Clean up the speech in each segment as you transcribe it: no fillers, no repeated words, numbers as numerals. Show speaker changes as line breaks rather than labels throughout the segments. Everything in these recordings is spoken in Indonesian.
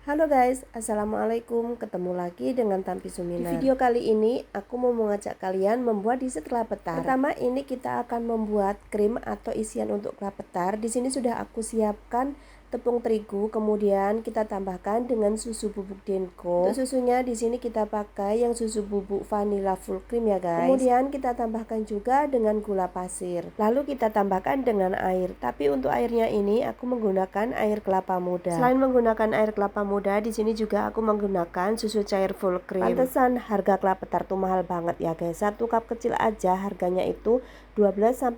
Halo guys, assalamualaikum. Ketemu lagi dengan Tampi Sumina. Di video kali ini aku mau mengajak kalian membuat dessert klapetar. Pertama ini kita akan membuat krim atau isian untuk klapetar. Di sini sudah aku siapkan tepung terigu, kemudian kita tambahkan dengan susu bubuk Denko. Untuk susunya di sini kita pakai yang susu bubuk vanilla full cream ya guys. Kemudian kita tambahkan juga dengan gula pasir. Lalu kita tambahkan dengan air. Tapi untuk airnya ini aku menggunakan air kelapa muda. Selain menggunakan air kelapa muda, di sini juga aku menggunakan susu cair full cream. Pantesan harga klapetar tuh mahal banget ya guys. 1 cup kecil aja harganya itu 12-15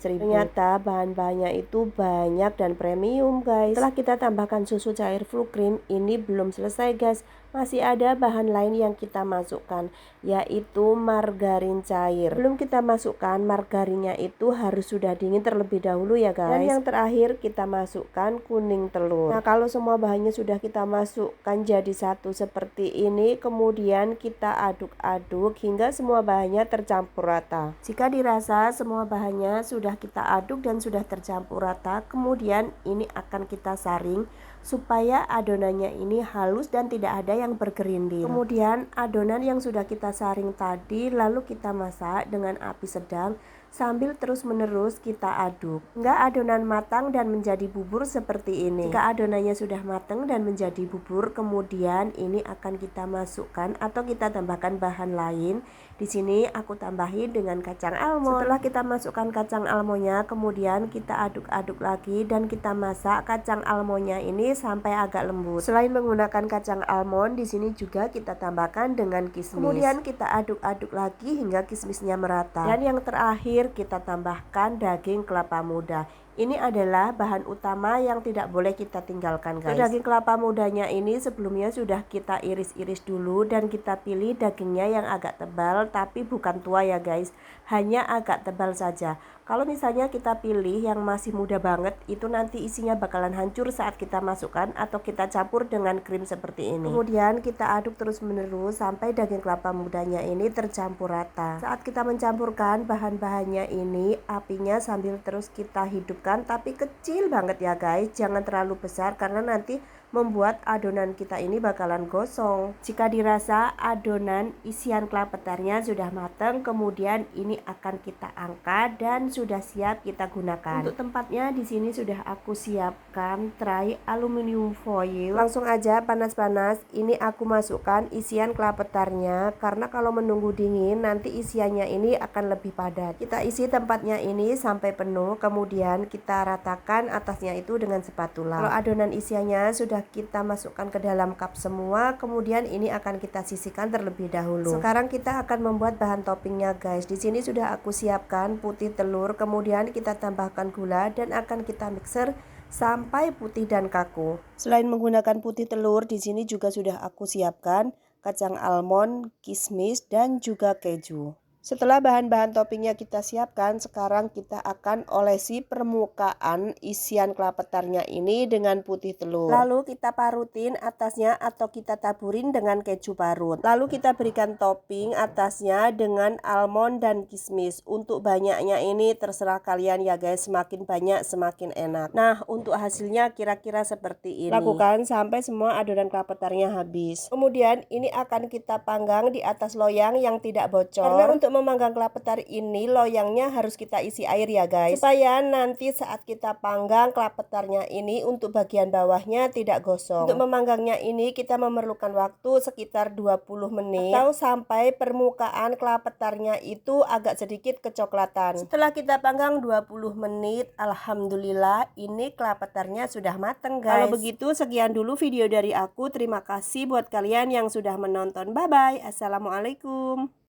ribu. Ternyata bahan-bahannya itu banyak dan premium guys. Setelah kita tambahkan susu cair full cream, ini belum selesai guys. Masih ada bahan lain yang kita masukkan, yaitu margarin cair. Belum kita masukkan, margarinnya itu harus sudah dingin terlebih dahulu ya guys. Dan yang terakhir kita masukkan kuning telur. Nah, kalau semua bahannya sudah kita masukkan jadi satu seperti ini, kemudian kita aduk-aduk hingga semua bahannya tercampur rata. Jika dirasa semua bahannya sudah kita aduk dan sudah tercampur rata, kemudian ini akan kita saring supaya adonannya ini halus dan tidak ada yang bergerindil. Kemudian adonan yang sudah kita saring tadi lalu kita masak dengan api sedang sambil terus-menerus kita aduk hingga adonan matang dan menjadi bubur seperti ini. Jika adonannya sudah matang dan menjadi bubur, kemudian ini akan kita masukkan atau kita tambahkan bahan lain. Di sini aku tambahin dengan kacang almond. Setelah kita masukkan kacang almondnya, kemudian kita aduk-aduk lagi dan kita masak kacang almondnya ini sampai agak lembut. Selain menggunakan kacang almond, di sini juga kita tambahkan dengan kismis. Kemudian kita aduk-aduk lagi hingga kismisnya merata. Dan yang terakhir kita tambahkan daging kelapa muda. Ini adalah bahan utama yang tidak boleh kita tinggalkan guys. Daging kelapa mudanya ini sebelumnya sudah kita iris-iris dulu dan kita pilih dagingnya yang agak tebal tapi bukan tua ya guys, hanya agak tebal saja. Kalau misalnya kita pilih yang masih muda banget, itu nanti isinya bakalan hancur saat kita masukkan atau kita campur dengan krim seperti ini. Kemudian kita aduk terus menerus sampai daging kelapa mudanya ini tercampur rata. Saat kita mencampurkan bahan-bahannya ini, apinya sambil terus kita hidupkan tapi kecil banget ya guys, jangan terlalu besar karena nanti membuat adonan kita ini bakalan gosong. Jika dirasa adonan isian klapetarnya sudah matang, kemudian ini akan kita angkat dan sudah siap kita gunakan. Untuk tempatnya di sini sudah aku siapkan tray aluminium foil. Langsung aja panas-panas ini aku masukkan isian klapetarnya karena kalau menunggu dingin nanti isiannya ini akan lebih padat. Kita isi tempatnya ini sampai penuh, kemudian kita ratakan atasnya itu dengan spatula. Kalau adonan isiannya sudah kita masukkan ke dalam cup semua, kemudian ini akan kita sisihkan terlebih dahulu. Sekarang kita akan membuat bahan toppingnya guys. Di sini sudah aku siapkan putih telur, kemudian kita tambahkan gula dan akan kita mixer sampai putih dan kaku. Selain menggunakan putih telur, di sini juga sudah aku siapkan kacang almond, kismis dan juga keju. Setelah bahan-bahan toppingnya kita siapkan, sekarang kita akan olesi permukaan isian klapetarnya ini dengan putih telur. Lalu kita parutin atasnya atau kita taburin dengan keju parut. Lalu kita berikan topping atasnya dengan almond dan kismis. Untuk banyaknya ini terserah kalian ya guys, semakin banyak semakin enak. Nah, untuk hasilnya kira-kira seperti ini. Lakukan sampai semua adonan klapetarnya habis. Kemudian ini akan kita panggang di atas loyang yang tidak bocor. Karena untuk memanggang klapetar ini loyangnya harus kita isi air ya guys, supaya nanti saat kita panggang klapetarnya ini untuk bagian bawahnya tidak gosong. Untuk memanggangnya ini kita memerlukan waktu sekitar 20 menit atau sampai permukaan klapetarnya itu agak sedikit kecoklatan. Setelah kita panggang 20 menit, alhamdulillah ini klapetarnya sudah mateng guys. Kalau begitu sekian dulu video dari aku. Terima kasih buat kalian yang sudah menonton. Bye bye. Assalamualaikum.